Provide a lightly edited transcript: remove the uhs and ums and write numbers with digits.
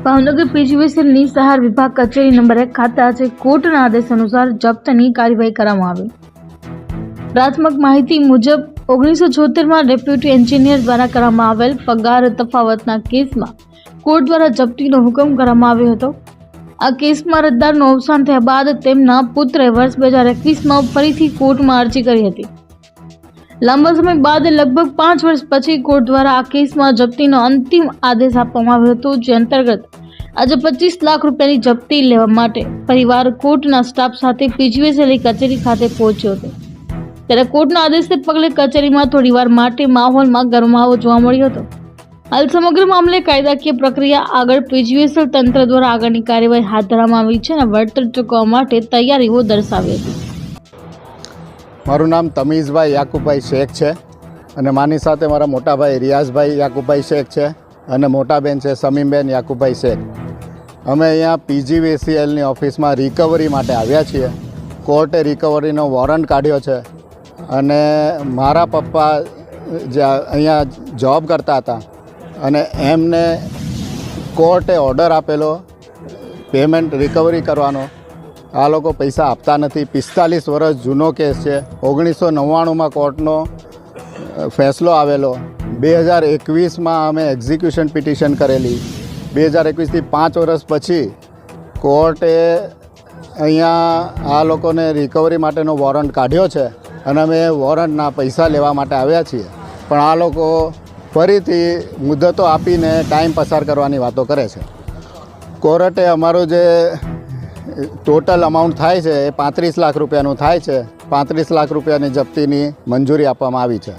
ભાવનગર પીજીવીસીએલની સહાર વિભાગ કચેરી નંબર 1 ખાતે આજે કોર્ટના આદેશ અનુસાર જપ્તની કાર્યવાહી કરવામાં આવી। પ્રાથમિક માહિતી મુજબ 1976માં ડેપ્યુટી એન્જિનિયર દ્વારા કરવામાં આવેલ પગાર તફાવતના કેસમાં કોર્ટ દ્વારા જપ્તીનો હુકમ કરવામાં આવ્યો હતો। આ કેસમાં અરજદારનું અવસાન થયા બાદ તેમના પુત્રએ વર્ષ 2021માં ફરીથી કોર્ટમાં અરજી કરી હતી। લાંબા સમય બાદ લગભગ 5 વર્ષ પછી કોર્ટ દ્વારા આ કેસમાં જપ્તીનો અંતિમ આદેશ આપવામાં આવ્યો હતો, જે અંતર્ગત આજે 25 લાખ રૂપિયાની જપ્તી લેવા માટે પરિવાર કોર્ટના સ્ટાફ સાથે પીજીવીસીએલ કચેરી ખાતે પહોંચ્યો હતો। ત્યારે કોર્ટના આદેશને પગલે કચેરીમાં થોડીવાર માટે માહોલમાં ગરમાવો જોવા મળ્યો હતો। હાલ સમગ્ર મામલે કાયદાકીય પ્રક્રિયા આગળ પીજીવીસીએલ તંત્ર દ્વારા આગળની કાર્યવાહી હાથ ધરવામાં આવી છે અને વળતર ચૂકવવા માટે તૈયારીઓ દર્શાવી હતી। મારું નામ તમીઝભાઈ યાકુબભાઈ શેખ છે અને મારી સાથે મારા મોટા ભાઈ રિયાઝભાઈ યાકુબભાઈ શેખ છે અને મોટા બેન છે સમીમબેન યાકુબભાઈ શેખ। અમે અહીંયા પીજીવીસીએલની ઓફિસમાં રિકવરી માટે આવ્યા છીએ। કોર્ટે રિકવરીનો વોરંટ કાઢ્યો છે અને મારા પપ્પા જે અહીંયા જોબ કરતા હતા અને એમને કોર્ટે ઓર્ડર આપેલો પેમેન્ટ રિકવરી કરવાનો। આ લોકો પૈસા આપતા નથી। 45 વર્ષ જૂનો કેસ છે। 1999માં કોર્ટનો ફેસલો આવેલો। 2021માં અમે એક્ઝિક્યુશન પિટિશન કરેલી। 2021થી 5 વર્ષ પછી કોર્ટે અહીંયા આ લોકોને રિકવરી માટેનો વોરંટ કાઢ્યો છે અને અમે વોરંટના પૈસા લેવા માટે આવ્યા છીએ, પણ આ લોકો ફરીથી મુદતો આપીને ટાઈમ પસાર કરવાની વાતો કરે છે। કોર્ટે અમારું જે ટોટલ અમાઉન્ટ થાય છે એ 35 લાખ રૂપિયાનું થાય છે। 35 લાખ રૂપિયાની જપ્તીની મંજૂરી આપવામાં આવી છે।